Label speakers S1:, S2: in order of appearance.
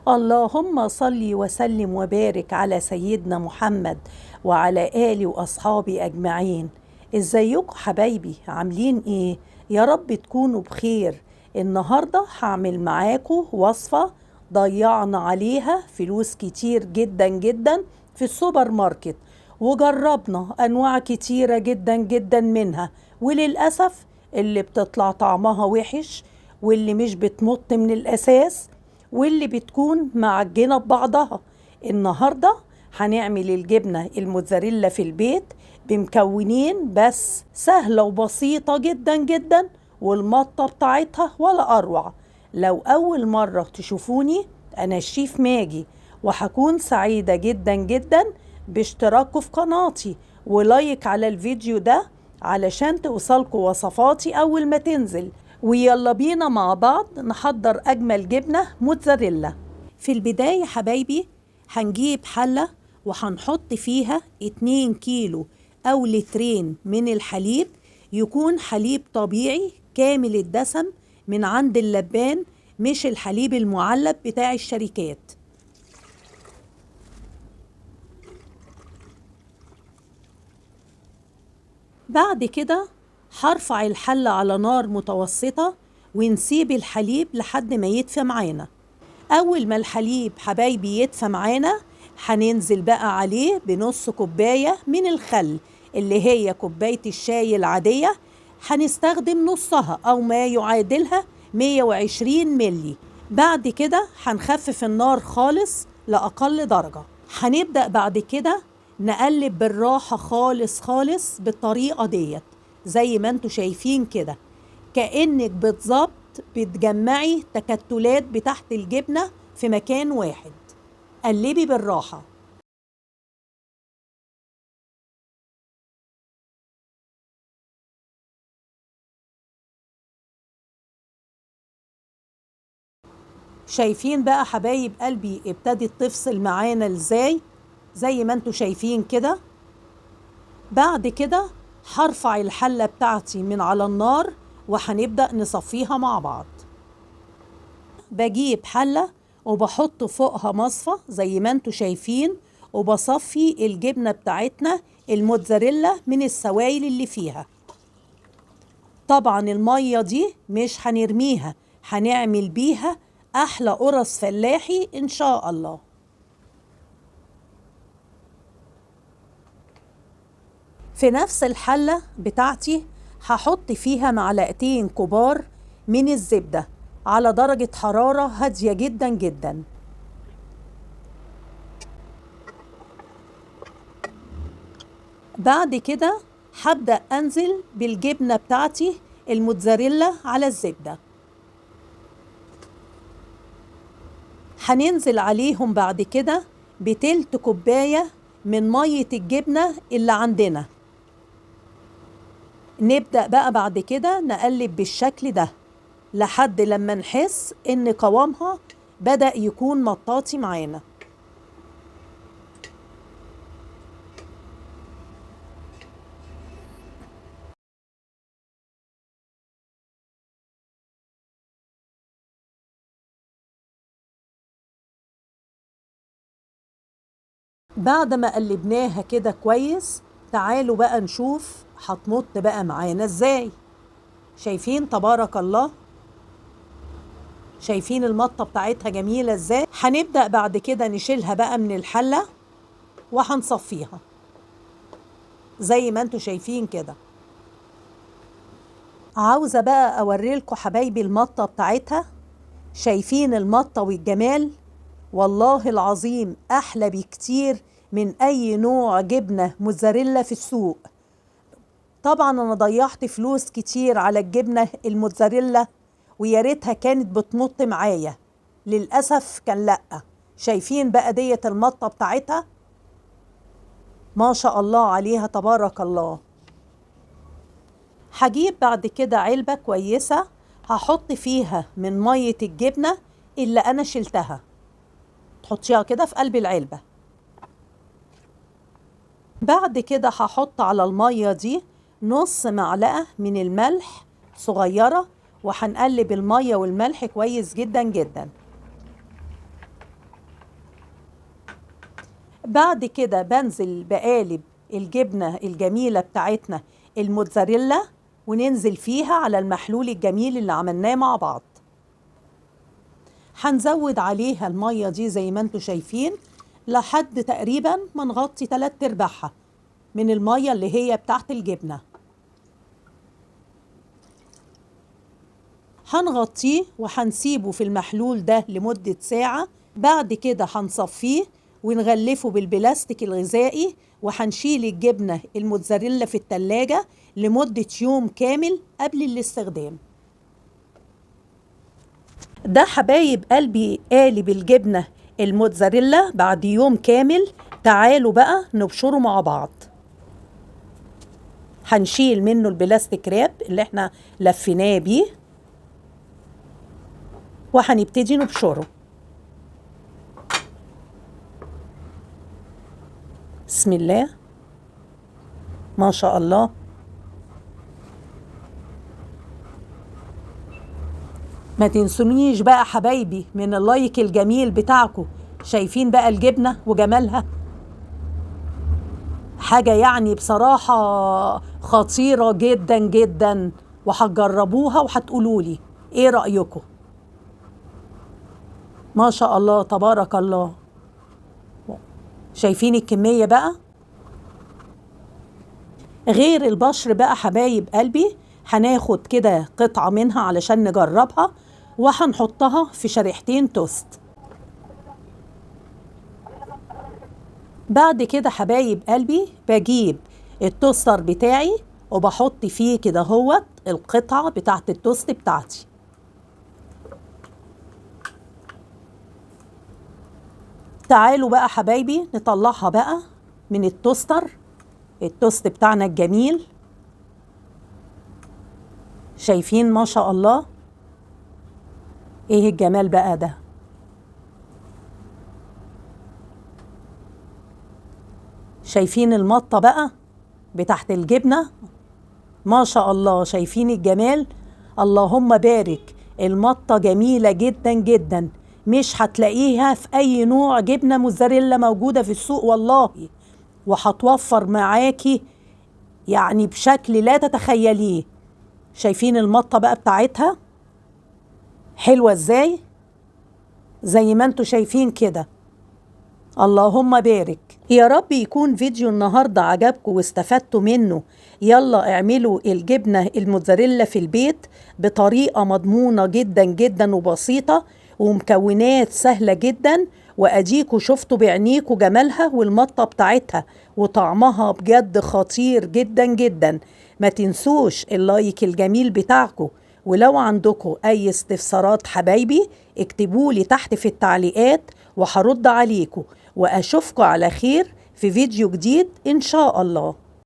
S1: اللهم صل وسلم وبارك على سيدنا محمد وعلى آله وأصحابه أجمعين. ازيكم حبايبي؟ عاملين ايه؟ يا رب تكونوا بخير. النهاردة هعمل معاكم وصفة ضيعنا عليها فلوس كتير جدا جدا في السوبر ماركت، وجربنا أنواع كتيرة جدا جدا منها، وللأسف اللي بتطلع طعمها وحش، واللي مش بتمط من الأساس، واللي بتكون معجنة ببعضها. النهاردة هنعمل الجبنة الموتزاريلا في البيت بمكونين بس سهلة وبسيطة جدا جدا، والمطة بتاعتها ولا أروع. لو أول مرة تشوفوني، أنا الشيف ماجي، وهكون سعيدة جدا جدا باشتراككم في قناتي ولايك على الفيديو ده علشان توصلكوا وصفاتي أول ما تنزل. ويلا بينا مع بعض نحضر أجمل جبنة موتزاريلا. في البداية حبايبي هنجيب حلة وهنحط فيها 2 كيلو أو لترين من الحليب، يكون حليب طبيعي كامل الدسم من عند اللبان، مش الحليب المعلب بتاع الشركات. بعد كده هرفع الحلة على نار متوسطة ونسيب الحليب لحد ما يدفى معانا. أول ما الحليب حبايبي يدفى معانا، هننزل بقى عليه بنص كوباية من الخل، اللي هي كوباية الشاي العادية، هنستخدم نصها أو ما يعادلها 120 ملي. بعد كده هنخفف النار خالص لأقل درجة. هنبدأ بعد كده نقلب بالراحة خالص خالص بالطريقة ديت، زي ما انتوا شايفين كده، كأنك بالظبط بتجمعي تكتلات بتاعت الجبنة في مكان واحد. قلبي بالراحة. شايفين بقى حبايب قلبي ابتدت تفصل معانا ازاي؟ زي ما انتوا شايفين كده. بعد كده هرفع الحلة بتاعتي من على النار وهنبدأ نصفيها مع بعض. بجيب حلة وبحط فوقها مصفى زي ما انتوا شايفين، وبصفي الجبنة بتاعتنا الموتزاريلا من السوائل اللي فيها. طبعا المية دي مش هنرميها، هنعمل بيها أحلى قرص فلاحي إن شاء الله. في نفس الحلة بتاعتي هحط فيها معلقتين كبار من الزبدة على درجة حرارة هادية جدا جدا. بعد كده هبدأ أنزل بالجبنة بتاعتي الموتزاريلا على الزبدة. هننزل عليهم بعد كده بتلت كوباية من مية الجبنة اللي عندنا. نبدأ بقى بعد كده نقلب بالشكل ده لحد لما نحس إن قوامها بدأ يكون مطاطي معانا. بعد ما قلبناها كده كويس، تعالوا بقى نشوف هتمط بقى معانا ازاي. شايفين تبارك الله؟ شايفين المطة بتاعتها جميلة ازاي؟ هنبدأ بعد كده نشيلها بقى من الحلة وهنصفيها زي ما انتوا شايفين كده. عاوزة بقى اوريلكوا حبايبي المطة بتاعتها. شايفين المطة والجمال؟ والله العظيم احلى بكتير من اي نوع جبنة موتزاريلا في السوق. طبعا انا ضيعت فلوس كتير على الجبنة الموتزاريلا، ويا ريتها كانت بتمط معايا، للأسف كان لأ. شايفين بقى ديت المطة بتاعتها؟ ما شاء الله عليها تبارك الله. هجيب بعد كده علبة كويسة هحط فيها من مية الجبنة اللي أنا شلتها. تحطيها كده في قلب العلبة. بعد كده هحط على المية دي نص معلقة من الملح صغيرة، وهنقلب المية والملح كويس جدا جدا. بعد كده بنزل بقالب الجبنة الجميلة بتاعتنا الموتزاريلا، وننزل فيها على المحلول الجميل اللي عملناه مع بعض. هنزود عليها المية دي زي ما انتوا شايفين لحد تقريبا ما نغطي 3/4 من المية اللي هي بتاعت الجبنة. هنغطيه وهنسيبه في المحلول ده لمدة ساعة. بعد كده هنصفيه ونغلفه بالبلاستيك الغذائي، وهنشيل الجبنة الموتزاريلا في التلاجة لمدة يوم كامل قبل الاستخدام. ده حبايب قلبي قالب الجبنة الموتزاريلا بعد يوم كامل. تعالوا بقى نبشره مع بعض. هنشيل منه البلاستيك راب اللي احنا لفيناه بيه، وهنبتدي نبشره. بسم الله ما شاء الله. ما تنسونيش بقى حبايبي من اللايك الجميل بتاعكم. شايفين بقى الجبنة وجمالها؟ حاجة يعني بصراحة خطيرة جدا جدا، وهتجربوها وهتقولولي ايه رأيكم. ما شاء الله تبارك الله. شايفين الكمية بقى؟ غير البشر بقى حبايب قلبي، هناخد كده قطعة منها علشان نجربها، وهنحطها في شريحتين توست. بعد كده حبايب قلبي بجيب التوستر بتاعي وبحط فيه كده هوت القطعة بتاعت التوست بتاعتي. تعالوا بقى حبايبي نطلعها بقى من التوستر، التوست بتاعنا الجميل. شايفين ما شاء الله ايه الجمال بقى ده. شايفين المطة بقى بتاعت الجبنة؟ ما شاء الله. شايفين الجمال؟ اللهم بارك. المطة جميلة جدا جدا، مش هتلاقيها في اي نوع جبنة موتزاريلا موجودة في السوق والله، وهتوفر معاكي يعني بشكل لا تتخيليه. شايفين المطة بقى بتاعتها حلوة ازاي؟ زي ما انتوا شايفين كده. اللهم بارك. يا رب يكون فيديو النهاردة عجبكم واستفدتوا منه. يلا اعملوا الجبنة الموتزاريلا في البيت بطريقة مضمونة جدا جدا وبسيطة ومكونات سهلة جدا، واديكوا شفتوا بعينيكوا جمالها والمطة بتاعتها وطعمها بجد خطير جدا جدا. ما تنسوش اللايك الجميل بتاعكم، ولو عندكم اي استفسارات حبايبي اكتبولي تحت في التعليقات وهرد عليكم، واشوفكم على خير في فيديو جديد ان شاء الله.